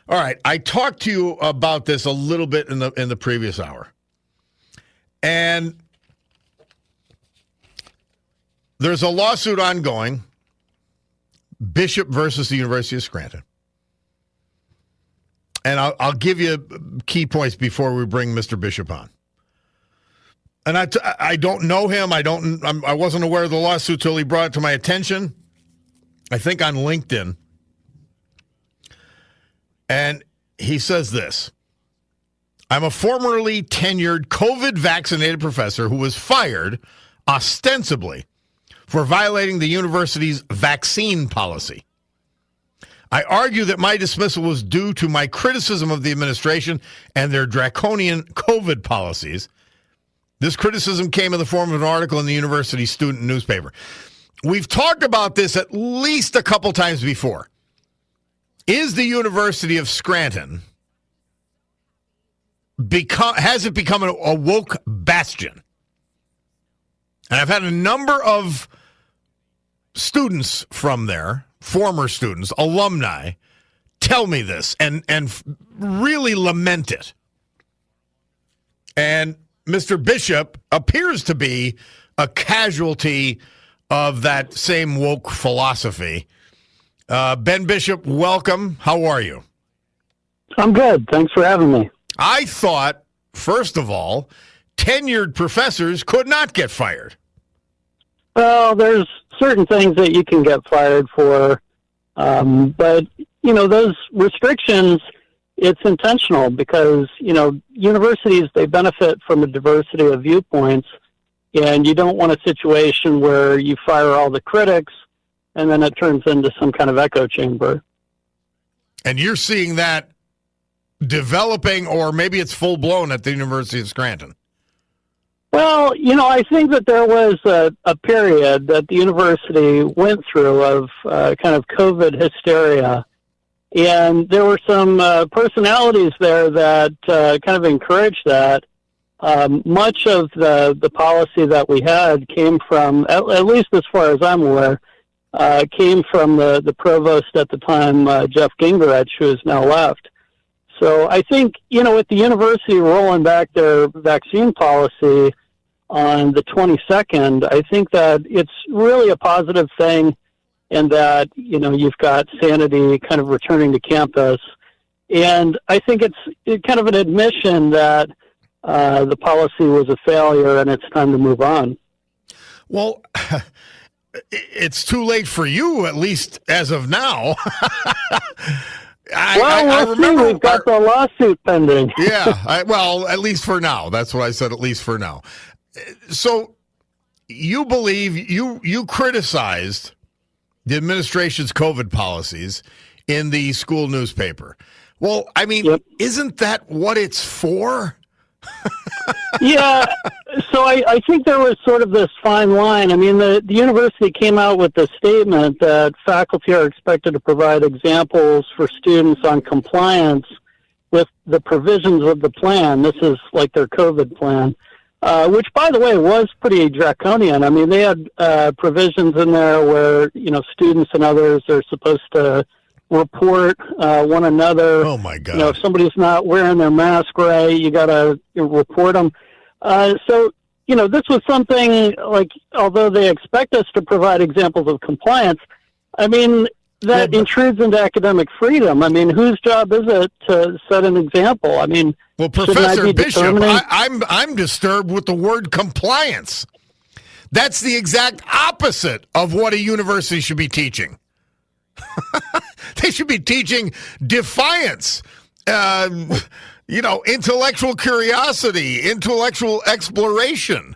All right, I talked to you about this a little bit in the previous hour. And there's a lawsuit ongoing, Bishop versus the University of Scranton. And I'll give you key points before we bring Mr. Bishop on. And I don't know him. I wasn't aware of the lawsuit till he brought it to my attention, I think on LinkedIn. And he says this: I'm a formerly tenured COVID-vaccinated professor who was fired ostensibly for violating the university's vaccine policy. I argue that my dismissal was due to my criticism of the administration and their draconian COVID policies. This criticism came in the form of an article in the university student newspaper. We've talked about this at least a couple times before. Is the University of Scranton has it become a woke bastion? And I've had a number of students from there, former students, alumni, tell me this and really lament it. And Mr. Bishop appears to be a casualty of that same woke philosophy. Ben Bishop, welcome. How are you? I'm good. Thanks for having me. I thought, first of all, tenured professors could not get fired. Well, there's certain things that you can get fired for, but, those restrictions, it's intentional because, universities, they benefit from a diversity of viewpoints, and you don't want a situation where you fire all the critics and then it turns into some kind of echo chamber. And you're seeing that developing, or maybe it's full-blown at the University of Scranton. Well, I think that there was a period that the university went through of kind of COVID hysteria. And there were some personalities there that kind of encouraged that. Much of the policy that we had came from, at least as far as I'm aware, came from the provost at the time, Jeff Gingrich, who has now left. So I think, with the university rolling back their vaccine policy on the 22nd, I think that it's really a positive thing, and that, you've got sanity kind of returning to campus. And I think it's kind of an admission that the policy was a failure and it's time to move on. Well, it's too late for you, at least as of now. I remember we've got the lawsuit pending. Yeah, at least for now. That's what I said, at least for now. So you believe you criticized the administration's COVID policies in the school newspaper. Well, I mean, Yep. Isn't that what it's for? Yeah, so I think there was sort of this fine line. I mean, the university came out with the statement that faculty are expected to provide examples for students on compliance with the provisions of the plan. This is like their COVID plan, which, by the way, was pretty draconian. I mean, they had provisions in there where, students and others are supposed to report one another. Oh, my God. If somebody's not wearing their mask right, you got to report them. So, this was something like, although they expect us to provide examples of compliance, I mean, that intrudes into academic freedom. I mean, whose job is it to set an example? I mean, well, Professor Bishop, I'm disturbed with the word compliance. That's the exact opposite of what a university should be teaching. They should be teaching defiance, intellectual curiosity, intellectual exploration.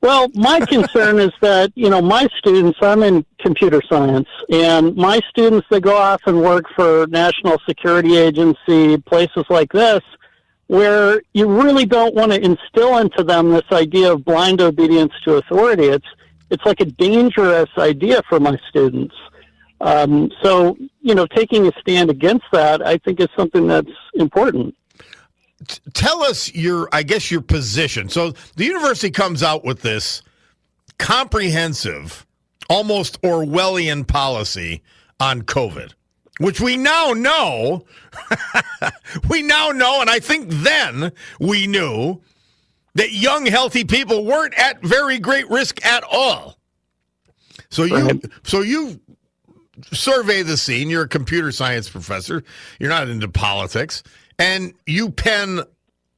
Well, my concern is that, my students, I'm in computer science, and my students, they go off and work for National Security Agency, places like this, where you really don't want to instill into them this idea of blind obedience to authority. It's like a dangerous idea for my students. So, taking a stand against that, I think, is something that's important. Tell us your position. So the university comes out with this comprehensive, almost Orwellian policy on COVID. which we now know, and I think then we knew that young, healthy people weren't at very great risk at all. So you survey the scene. You're a computer science professor. You're not into politics, and you pen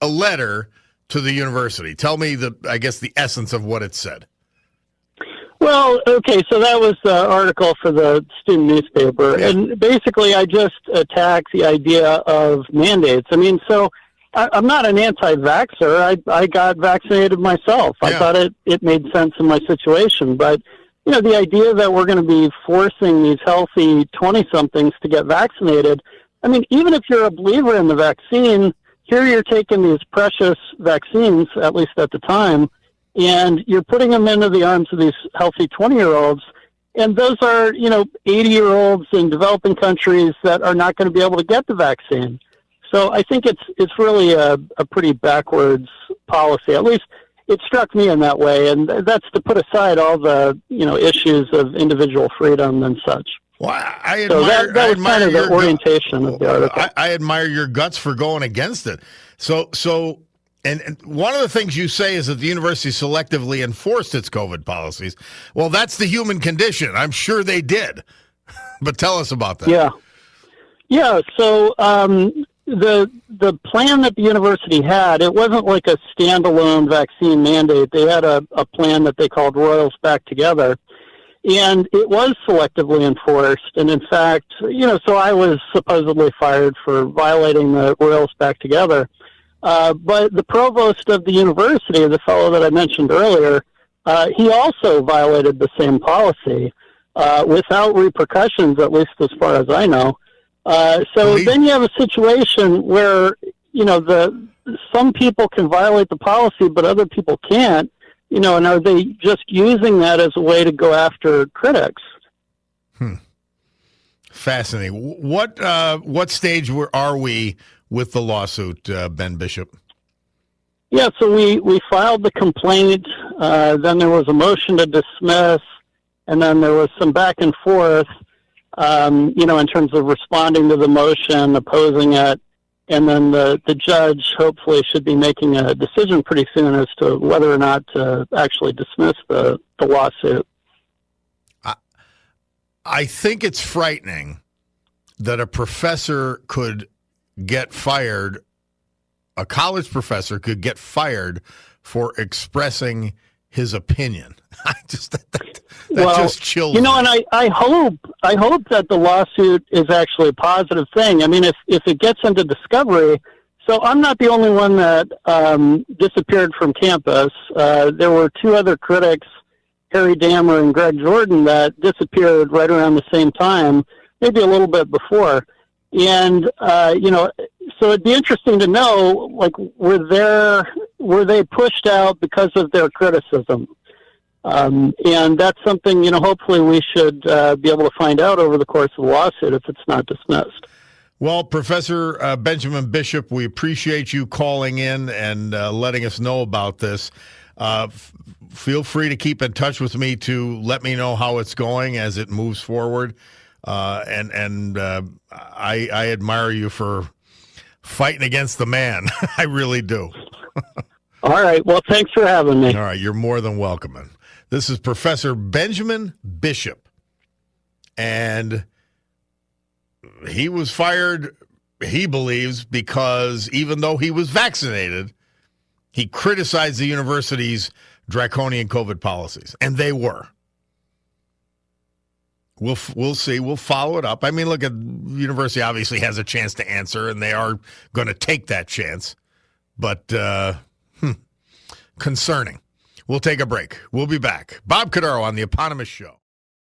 a letter to the university. Tell me the essence of what it said. Well, okay, so that was the article for the student newspaper, and basically I just attacked the idea of mandates. I mean, so I'm not an anti-vaxxer. I got vaccinated myself. I thought it made sense in my situation, but the idea that we're going to be forcing these healthy 20-somethings to get vaccinated, I mean, even if you're a believer in the vaccine, here you're taking these precious vaccines, at least at the time, and you're putting them into the arms of these healthy 20-year-olds, and those are, 80-year-olds in developing countries that are not going to be able to get the vaccine. So I think it's really a pretty backwards policy. At least it struck me in that way, and that's to put aside all the issues of individual freedom and such. Well, that was kind of the orientation of the article. I admire your guts for going against it. So, and one of the things you say is that the university selectively enforced its COVID policies. Well, that's the human condition. I'm sure they did, but tell us about that. Yeah. So the plan that the university had, it wasn't like a standalone vaccine mandate. They had a plan that they called Royals Back Together, and it was selectively enforced. And in fact, so I was supposedly fired for violating the Royals Back Together. But the provost of the university, the fellow that I mentioned earlier, he also violated the same policy without repercussions, at least as far as I know. Then you have a situation where, some people can violate the policy, but other people can't, and are they just using that as a way to go after critics? Fascinating. What stage are we with the lawsuit, Ben Bishop? Yeah, so we filed the complaint, then there was a motion to dismiss, and then there was some back and forth, in terms of responding to the motion, opposing it, and then the judge hopefully should be making a decision pretty soon as to whether or not to actually dismiss the lawsuit. I think it's frightening that a professor could get fired, a college professor could get fired for expressing his opinion. That just chills me. And I hope that the lawsuit is actually a positive thing. I mean, if it gets into discovery, so I'm not the only one that disappeared from campus. There were two other critics, Harry Dammer and Greg Jordan, that disappeared right around the same time, maybe a little bit before. And, so it'd be interesting to know, like, were they pushed out because of their criticism? And that's something, hopefully we should be able to find out over the course of the lawsuit if it's not dismissed. Well, Professor Benjamin Bishop, we appreciate you calling in and letting us know about this. Feel free to keep in touch with me to let me know how it's going as it moves forward. I admire you for fighting against the man. I really do. All right. Well, thanks for having me. All right. You're more than welcome. This is Professor Benjamin Bishop, and he was fired, he believes, because even though he was vaccinated, he criticized the university's draconian COVID policies, and they were. We'll see. We'll follow it up. I mean, look, the university obviously has a chance to answer, and they are going to take that chance. But concerning. We'll take a break. We'll be back. Bob Cordaro on the eponymous show.